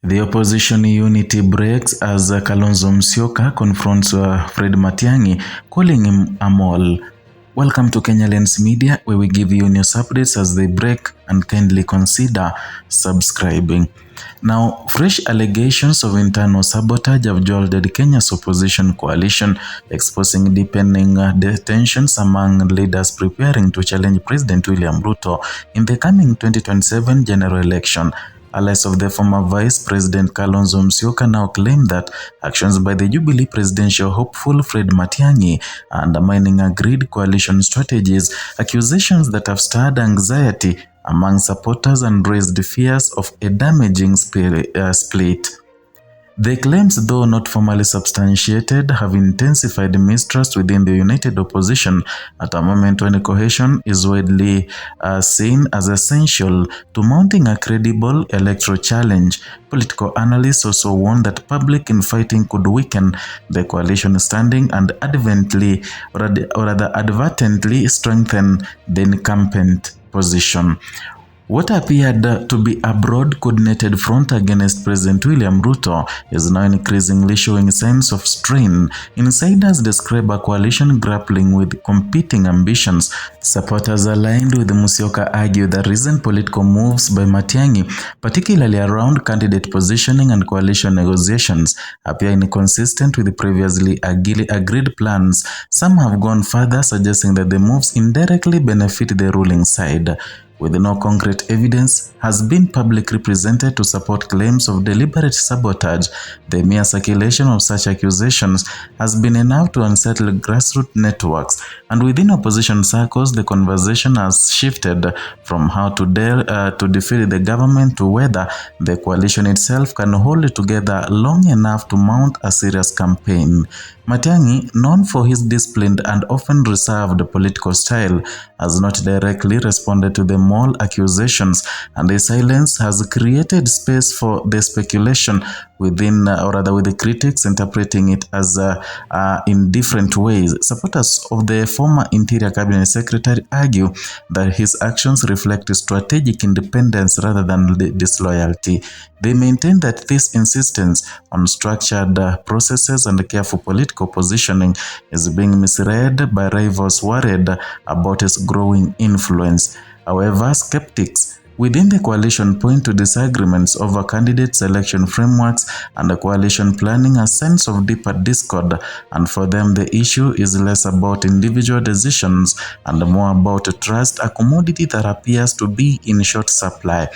The opposition unity breaks as Kalonzo Musyoka confronts Fred Matiang'i, calling him a mole. Welcome to Kenya Lens Media, where we give you news updates as they break, and kindly consider subscribing. Now, fresh allegations of internal sabotage have jolted Kenya's opposition coalition, exposing deepening tensions among leaders preparing to challenge President William Ruto in the coming 2027 general election. Allies of the former Vice President Kalonzo Musyoka now claim that actions by the Jubilee presidential hopeful Fred Matiang'i are undermining agreed coalition strategies, accusations that have stirred anxiety among supporters and raised fears of a damaging split. The claims, though not formally substantiated, have intensified mistrust within the united opposition at a moment when cohesion is widely seen as essential to mounting a credible electoral challenge. Political analysts also warn that public infighting could weaken the coalition standing and advertently strengthen the incumbent position. What appeared to be a broad coordinated front against President William Ruto is now increasingly showing signs of strain. Insiders describe a coalition grappling with competing ambitions. Supporters aligned with Musyoka argue that recent political moves by Matiang'i, particularly around candidate positioning and coalition negotiations, appear inconsistent with the previously agreed plans. Some have gone further, suggesting that the moves indirectly benefit the ruling side, with no concrete evidence has been publicly presented to support claims of deliberate sabotage. The mere circulation of such accusations has been enough to unsettle grassroots networks, and within opposition circles, the conversation has shifted from how to defeat the government to whether the coalition itself can hold it together long enough to mount a serious campaign. Matiang'i, known for his disciplined and often reserved political style, has not directly responded to the mole accusations, and his silence has created space for the speculation within, or rather with the critics interpreting it as in different ways. Supporters of the former Interior Cabinet Secretary argue that his actions reflect strategic independence rather than disloyalty. They maintain that this insistence on structured processes and careful political positioning is being misread by rivals worried about his growing influence. However, skeptics within the coalition point to disagreements over candidate selection frameworks and the coalition planning a sense of deeper discord, and for them the issue is less about individual decisions and more about trust, a commodity that appears to be in short supply.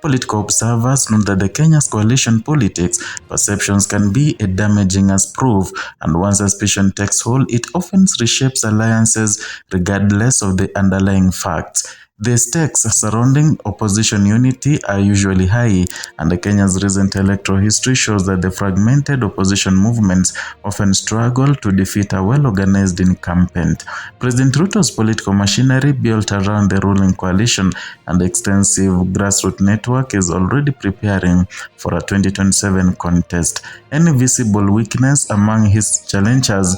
Political observers note that the Kenya's coalition politics perceptions can be as damaging as proof, and once suspicion takes hold, it often reshapes alliances regardless of the underlying facts. The stakes surrounding opposition unity are usually high, and Kenya's recent electoral history shows that the fragmented opposition movements often struggle to defeat a well-organized incumbent. President Ruto's political machinery, built around the ruling coalition and extensive grassroots network, is already preparing for a 2027 contest. Any visible weakness among his challengers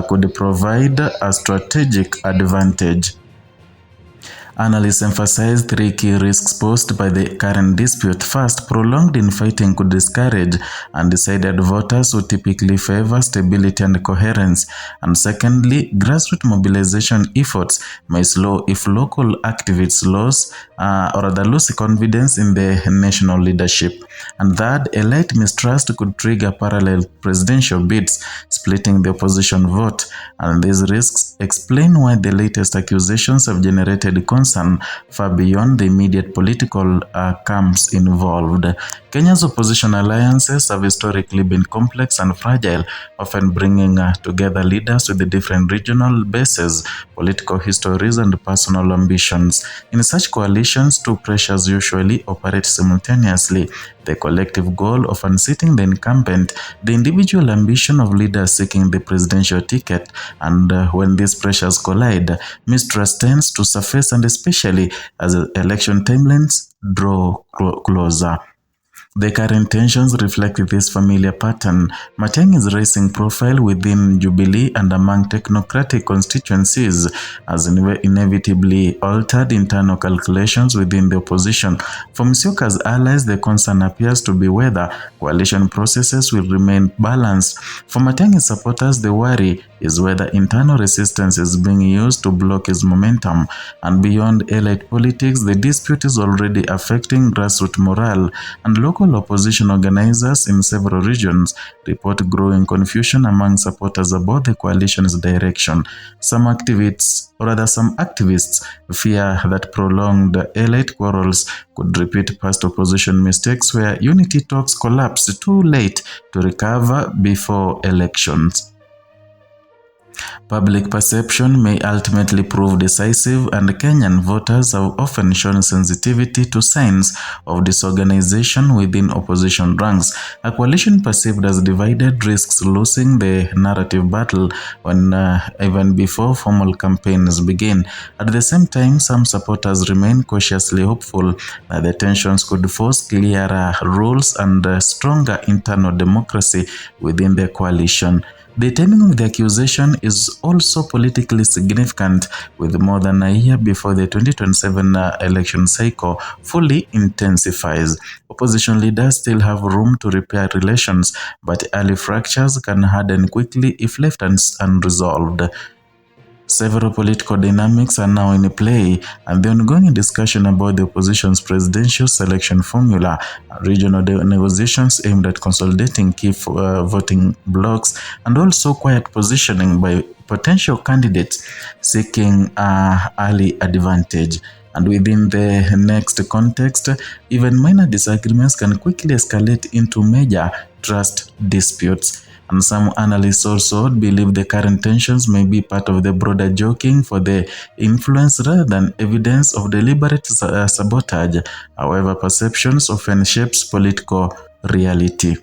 could provide a strategic advantage. Analysts emphasize three key risks posed by the current dispute. First, prolonged infighting could discourage undecided voters who typically favor stability and coherence. And secondly, grassroots mobilization efforts may slow if local activists lose confidence in the national leadership. And third, a light mistrust could trigger parallel presidential bids, splitting the opposition vote. And these risks explain why the latest accusations have generated concern far beyond the immediate political camps involved. Kenya's opposition alliances have historically been complex and fragile, often bringing together leaders with different regional bases, political histories, and personal ambitions. In such coalitions, two pressures usually operate simultaneously: the collective goal of unseating the incumbent, the individual ambition of leaders seeking the presidential ticket, and when these pressures collide, mistrust tends to surface, and especially as election timelines draw closer. The current tensions reflect this familiar pattern. Matiang'i's rising profile within Jubilee and among technocratic constituencies has inevitably altered internal calculations within the opposition. For Musyoka's allies, the concern appears to be whether coalition processes will remain balanced. For Matiang'i's supporters, the worry is whether internal resistance is being used to block his momentum. And beyond elite politics, the dispute is already affecting grassroots morale, and local opposition organizers in several regions report growing confusion among supporters about the coalition's direction. Some activists fear that prolonged elite quarrels could repeat past opposition mistakes where unity talks collapsed too late to recover before elections. Public perception may ultimately prove decisive, and Kenyan voters have often shown sensitivity to signs of disorganization within opposition ranks. A coalition perceived as divided risks losing the narrative battle even before formal campaigns begin. At the same time, some supporters remain cautiously hopeful that the tensions could force clearer rules and stronger internal democracy within the coalition. The timing of the accusation is also politically significant, with more than a year before the 2027 election cycle fully intensifies. Opposition leaders still have room to repair relations, but early fractures can harden quickly if left unresolved. Several political dynamics are now in play, and the ongoing discussion about the opposition's presidential selection formula, regional negotiations aimed at consolidating key voting blocks, and also quiet positioning by potential candidates seeking early advantage. And within the next context, even minor disagreements can quickly escalate into major trust disputes. And some analysts also believe the current tensions may be part of the broader joking for the influence rather than evidence of deliberate sabotage. However, perceptions often shapes political reality.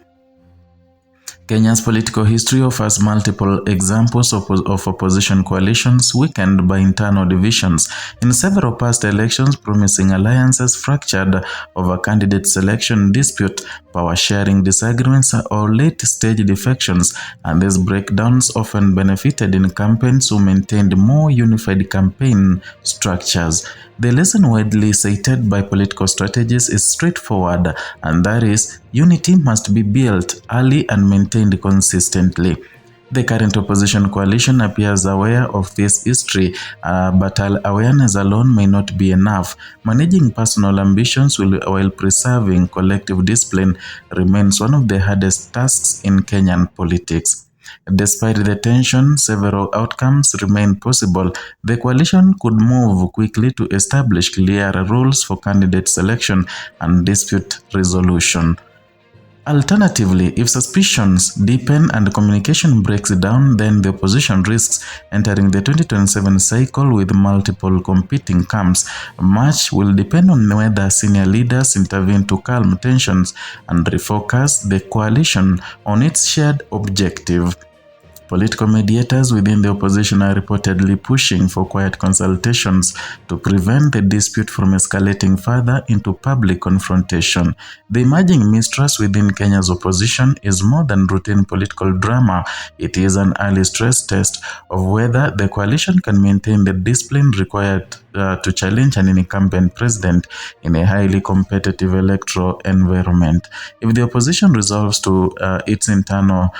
Kenya's political history offers multiple examples of opposition coalitions weakened by internal divisions. In several past elections, promising alliances fractured over candidate selection dispute, power-sharing disagreements, or late-stage defections, and these breakdowns often benefited incumbents who maintained more unified campaign structures. The lesson widely cited by political strategists is straightforward, and that is, unity must be built early and maintained consistently. The current opposition coalition appears aware of this history, but awareness alone may not be enough. Managing personal ambitions while preserving collective discipline remains one of the hardest tasks in Kenyan politics. Despite the tension, several outcomes remain possible. The coalition could move quickly to establish clear rules for candidate selection and dispute resolution. Alternatively, if suspicions deepen and communication breaks down, then the opposition risks entering the 2027 cycle with multiple competing camps. Much will depend on whether senior leaders intervene to calm tensions and refocus the coalition on its shared objective. Political mediators within the opposition are reportedly pushing for quiet consultations to prevent the dispute from escalating further into public confrontation. The emerging mistrust within Kenya's opposition is more than routine political drama. It is an early stress test of whether the coalition can maintain the discipline required to challenge an incumbent president in a highly competitive electoral environment. If the opposition resolves to its internal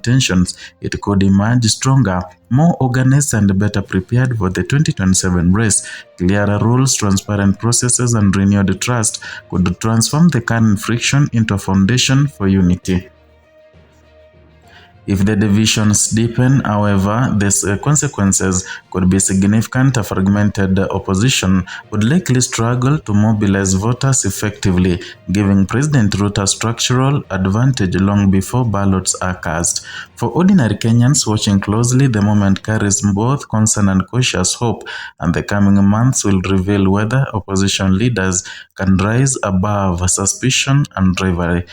tensions, it could emerge stronger, more organized, and better prepared for the 2027 race. Clearer rules, transparent processes, and renewed trust could transform the current friction into a foundation for unity. If the divisions deepen, however, the consequences could be significant. A fragmented opposition would likely struggle to mobilize voters effectively, giving President Ruto a structural advantage long before ballots are cast. For ordinary Kenyans watching closely, the moment carries both concern and cautious hope, and the coming months will reveal whether opposition leaders can rise above suspicion and rivalry.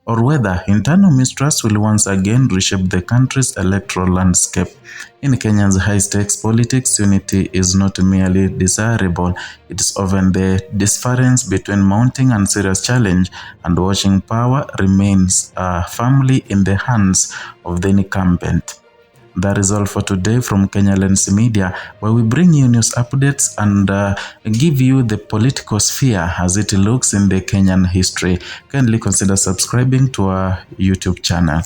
or whether internal mistrust will once again reshape the country's electoral landscape. In Kenya's high-stakes politics, unity is not merely desirable, it is often the difference between mounting and serious challenge, and watching power remains firmly in the hands of the incumbent. That is all for today from Kenya Lens Media, where we bring you news updates and give you the political sphere as it looks in the Kenyan history. Kindly consider subscribing to our YouTube channel.